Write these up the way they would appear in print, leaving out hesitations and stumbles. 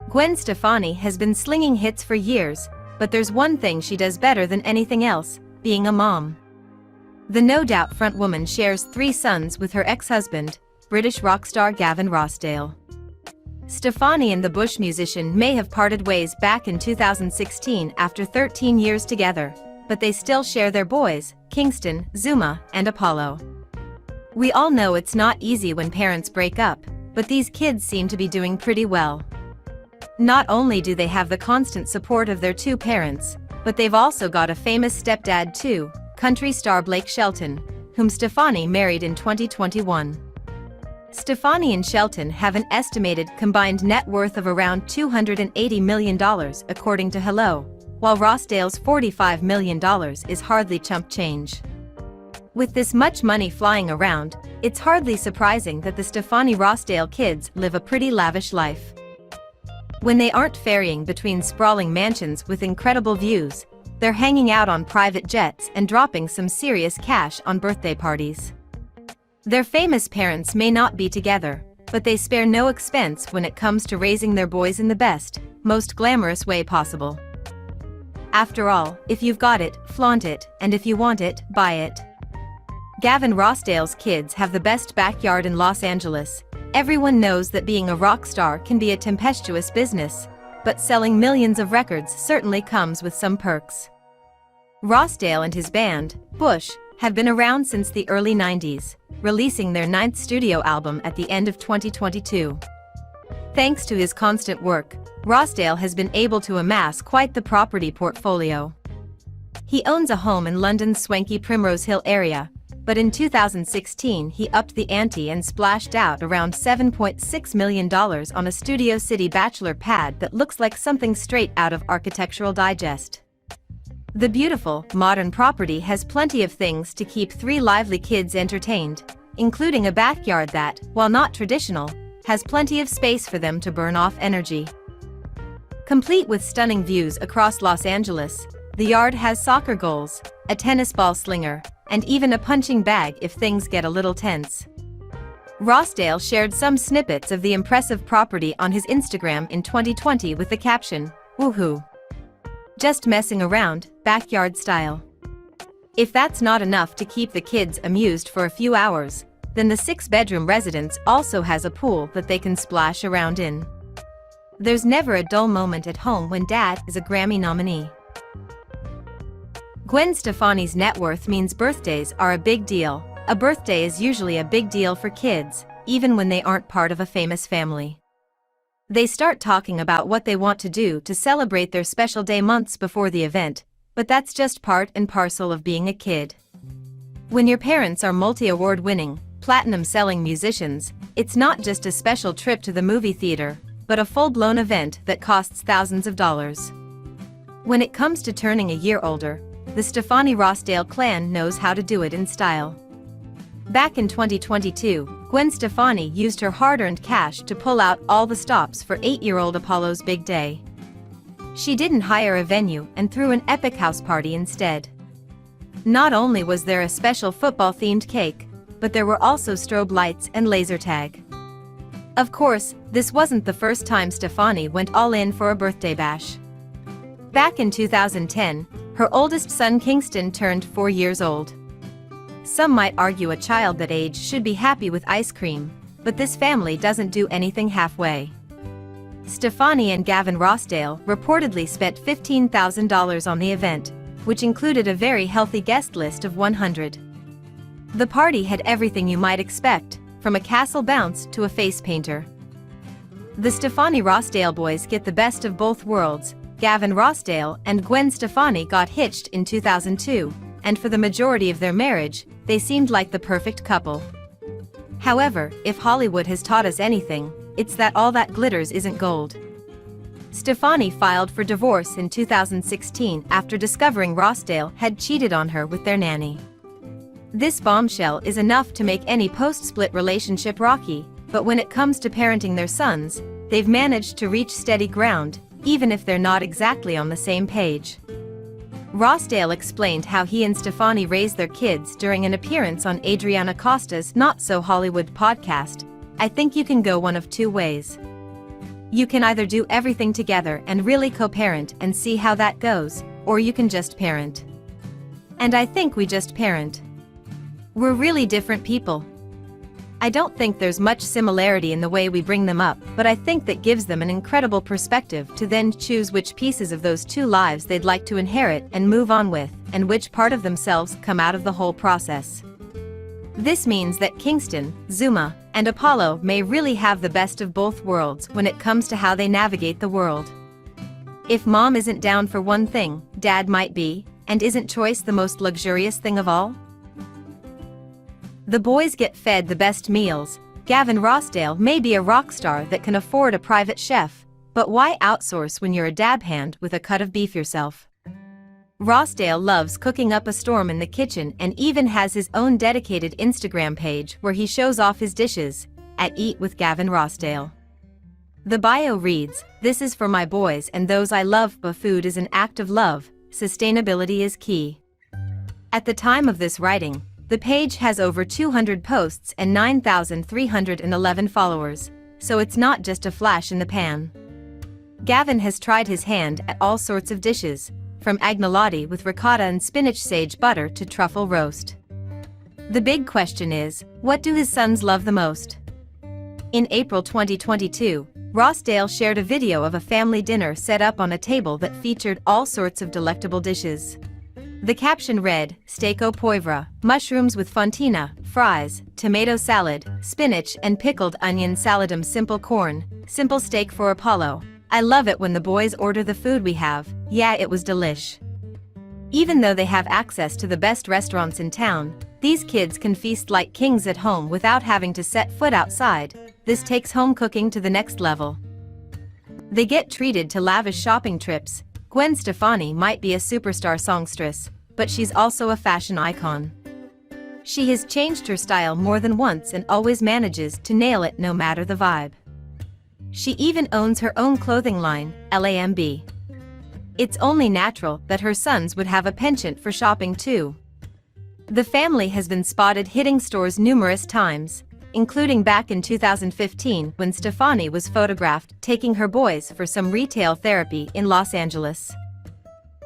Gwen Stefani has been slinging hits for years, but there's one thing she does better than anything else: being a mom. The No Doubt frontwoman shares 3 sons with her ex-husband, British rock star Gavin Rossdale. Stefani and the Bush musician may have parted ways back in 2016 after 13 years together, but they still share their boys, Kingston, Zuma, and Apollo. We all know it's not easy when parents break up, but these kids seem to be doing pretty well. Not only do they have the constant support of their 2 parents, but they've also got a famous stepdad too, country star Blake Shelton, whom Stefani married in 2021. Stefani and Shelton have an estimated combined net worth of around $280 million according to Hello, while Rossdale's $45 million is hardly chump change. With this much money flying around, it's hardly surprising that the Stefani Rossdale kids live a pretty lavish life. When they aren't ferrying between sprawling mansions with incredible views, they're hanging out on private jets and dropping some serious cash on birthday parties. Their famous parents may not be together, but they spare no expense when it comes to raising their boys in the best, most glamorous way possible. After all, if you've got it, flaunt it, and if you want it, buy it. Gavin Rossdale's kids have the best backyard in Los Angeles. Everyone knows that being a rock star can be a tempestuous business, but selling millions of records certainly comes with some perks. Rossdale and his band, Bush, have been around since the early 90s, releasing their 9th studio album at the end of 2022. Thanks to his constant work, Rossdale has been able to amass quite the property portfolio. He owns a home in London's swanky Primrose Hill area, but in 2016 he upped the ante and splashed out around $7.6 million on a Studio City bachelor pad that looks like something straight out of Architectural Digest. The beautiful, modern property has plenty of things to keep 3 lively kids entertained, including a backyard that, while not traditional, has plenty of space for them to burn off energy. Complete with stunning views across Los Angeles, the yard has soccer goals, a tennis ball slinger, and even a punching bag if things get a little tense. Rossdale shared some snippets of the impressive property on his Instagram in 2020 with the caption, "Woohoo. Just messing around, backyard style." If that's not enough to keep the kids amused for a few hours, then the 6-bedroom residence also has a pool that they can splash around in. There's never a dull moment at home when Dad is a Grammy nominee. Gwen Stefani's net worth means birthdays are a big deal. A birthday is usually a big deal for kids, even when they aren't part of a famous family. They start talking about what they want to do to celebrate their special day months before the event, but that's just part and parcel of being a kid. When your parents are multi-award-winning, platinum-selling musicians, it's not just a special trip to the movie theater, but a full-blown event that costs thousands of dollars. When it comes to turning a year older, the Stefani Rossdale clan knows how to do it in style. Back in 2022, Gwen Stefani used her hard-earned cash to pull out all the stops for 8-year-old Apollo's big day. She didn't hire a venue and threw an epic house party instead. Not only was there a special football-themed cake, but there were also strobe lights and laser tag. Of course, this wasn't the first time Stefani went all in for a birthday bash. Back in 2010, her oldest son Kingston turned 4 years old. Some might argue a child that age should be happy with ice cream, but this family doesn't do anything halfway. Stefani and Gavin Rossdale reportedly spent $15,000 on the event, which included a very healthy guest list of 100. The party had everything you might expect, from a castle bounce to a face painter. The Stefani Rossdale boys get the best of both worlds. Gavin Rossdale and Gwen Stefani got hitched in 2002, and for the majority of their marriage, they seemed like the perfect couple. However, if Hollywood has taught us anything, it's that all that glitters isn't gold. Stefani filed for divorce in 2016 after discovering Rossdale had cheated on her with their nanny. This bombshell is enough to make any post-split relationship rocky, but when it comes to parenting their sons, they've managed to reach steady ground, even if they're not exactly on the same page. Rossdale explained how he and Stefani raised their kids during an appearance on Adriana Costa's Not So Hollywood podcast. "I think you can go one of 2 ways. You can either do everything together and really co-parent and see how that goes, or you can just parent. And I think we just parent. We're really different people. I don't think there's much similarity in the way we bring them up, but I think that gives them an incredible perspective to then choose which pieces of those two lives they'd like to inherit and move on with, and which part of themselves come out of the whole process. This means that Kingston, Zuma, and Apollo may really have the best of both worlds when it comes to how they navigate the world. If mom isn't down for one thing, dad might be, and isn't choice the most luxurious thing of all? The boys get fed the best meals. Gavin Rossdale may be a rock star that can afford a private chef, but why outsource when you're a dab hand with a cut of beef yourself? Rossdale loves cooking up a storm in the kitchen and even has his own dedicated Instagram page where he shows off his dishes, at Eat with Gavin Rossdale. The bio reads, "This is for my boys and those I love, but food is an act of love, sustainability is key." At the time of this writing, the page has over 200 posts and 9,311 followers, so it's not just a flash in the pan. Gavin has tried his hand at all sorts of dishes, from agnolotti with ricotta and spinach sage butter to truffle roast. The big question is, what do his sons love the most? In April 2022, Rossdale shared a video of a family dinner set up on a table that featured all sorts of delectable dishes. The caption read, "Steak au poivre, mushrooms with fontina, fries, tomato salad, spinach and pickled onion saladum, simple corn, simple steak for Apollo. I love it when the boys order the food we have, yeah, it was delish." Even though they have access to the best restaurants in town, these kids can feast like kings at home without having to set foot outside. This takes home cooking to the next level. They get treated to lavish shopping trips. Gwen Stefani might be a superstar songstress, but she's also a fashion icon. She has changed her style more than once and always manages to nail it no matter the vibe. She even owns her own clothing line, LAMB. It's only natural that her sons would have a penchant for shopping too. The family has been spotted hitting stores numerous times, including back in 2015 when Stefani was photographed taking her boys for some retail therapy in Los Angeles.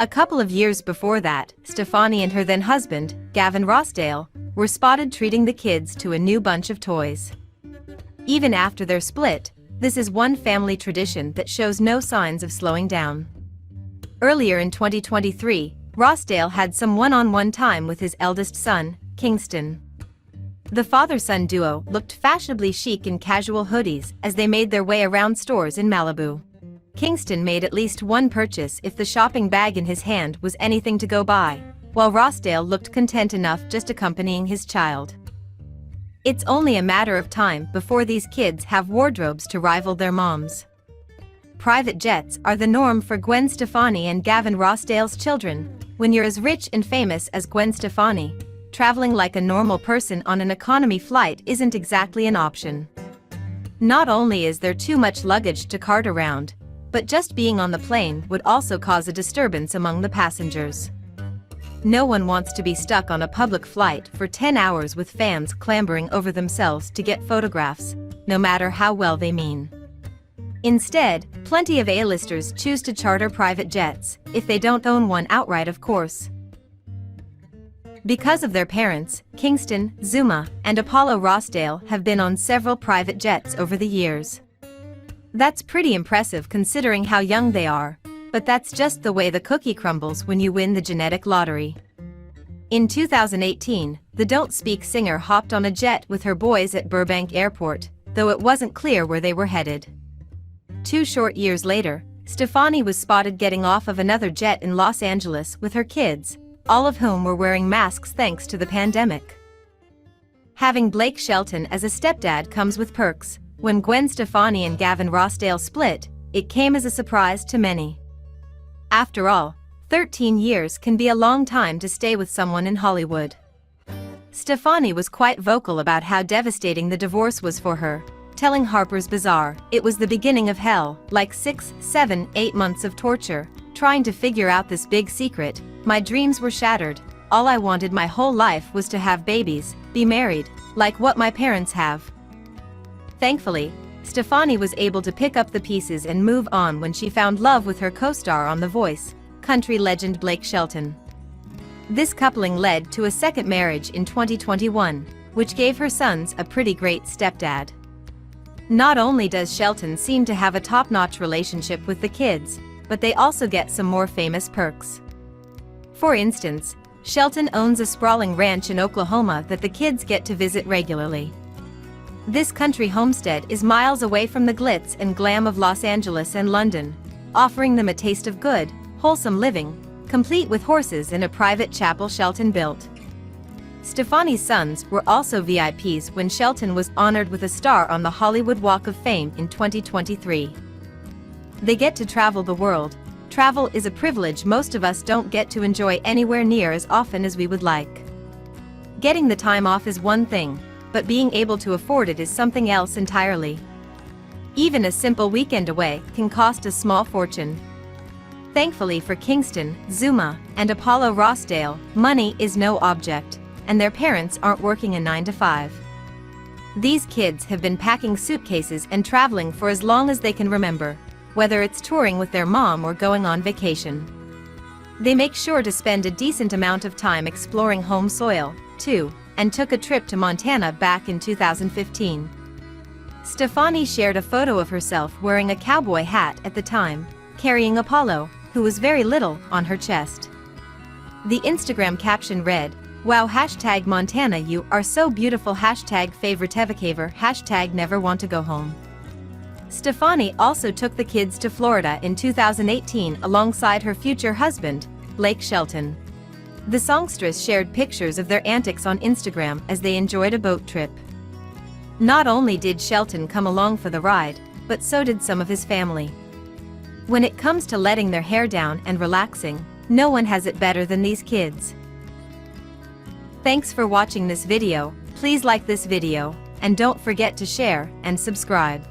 A couple of years before that, Stefani and her then husband, Gavin Rossdale, were spotted treating the kids to a new bunch of toys. Even after their split, this is one family tradition that shows no signs of slowing down. Earlier in 2023, Rossdale had some one-on-one time with his eldest son, Kingston. The father-son duo looked fashionably chic in casual hoodies as they made their way around stores in Malibu. Kingston made at least one purchase if the shopping bag in his hand was anything to go by, while Rossdale looked content enough just accompanying his child. It's only a matter of time before these kids have wardrobes to rival their moms. Private jets are the norm for Gwen Stefani and Gavin Rossdale's children. When you're as rich and famous as Gwen Stefani, traveling like a normal person on an economy flight isn't exactly an option. Not only is there too much luggage to cart around, but just being on the plane would also cause a disturbance among the passengers. No one wants to be stuck on a public flight for 10 hours with fans clambering over themselves to get photographs, no matter how well they mean. Instead, plenty of A-listers choose to charter private jets, if they don't own one outright, of course. Because of their parents, Kingston, Zuma, and Apollo Rossdale have been on several private jets over the years. That's pretty impressive considering how young they are, but that's just the way the cookie crumbles when you win the genetic lottery. In 2018, the Don't Speak singer hopped on a jet with her boys at Burbank Airport, though it wasn't clear where they were headed. 2 short years later, Stefani was spotted getting off of another jet in Los Angeles with her kids, all of whom were wearing masks thanks to the pandemic. Having Blake Shelton as a stepdad comes with perks. When Gwen Stefani and Gavin Rossdale split, it came as a surprise to many. After all, 13 years can be a long time to stay with someone in Hollywood. Stefani was quite vocal about how devastating the divorce was for her, telling Harper's Bazaar, "It was the beginning of hell, like 6, 7, 8 months of torture, trying to figure out this big secret. My dreams were shattered. All I wanted my whole life was to have babies, be married, like what my parents have." Thankfully, Stefani was able to pick up the pieces and move on when she found love with her co-star on The Voice, country legend Blake Shelton. This coupling led to a second marriage in 2021, which gave her sons a pretty great stepdad. Not only does Shelton seem to have a top-notch relationship with the kids, but they also get some more famous perks. For instance, Shelton owns a sprawling ranch in Oklahoma that the kids get to visit regularly. This country homestead is miles away from the glitz and glam of Los Angeles and London, offering them a taste of good, wholesome living, complete with horses and a private chapel Shelton built. Stefani's sons were also VIPs when Shelton was honored with a star on the Hollywood Walk of Fame in 2023. They get to travel the world. Travel is a privilege most of us don't get to enjoy anywhere near as often as we would like. Getting the time off is one thing, but being able to afford it is something else entirely. Even a simple weekend away can cost a small fortune. Thankfully for Kingston, Zuma, and Apollo Rossdale, money is no object, and their parents aren't working a 9-to-5. These kids have been packing suitcases and traveling for as long as they can remember, whether it's touring with their mom or going on vacation. They make sure to spend a decent amount of time exploring home soil, too, and took a trip to Montana back in 2015. Stefani shared a photo of herself wearing a cowboy hat at the time, carrying Apollo, who was very little, on her chest. The Instagram caption read, "Wow, #Montana you are so beautiful, #favoritevacaver, #never want to go home." Stefani also took the kids to Florida in 2018 alongside her future husband, Blake Shelton. The songstress shared pictures of their antics on Instagram as they enjoyed a boat trip. Not only did Shelton come along for the ride, but so did some of his family. When it comes to letting their hair down and relaxing, no one has it better than these kids. Thanks for watching this video. Please like this video, and don't forget to share and subscribe.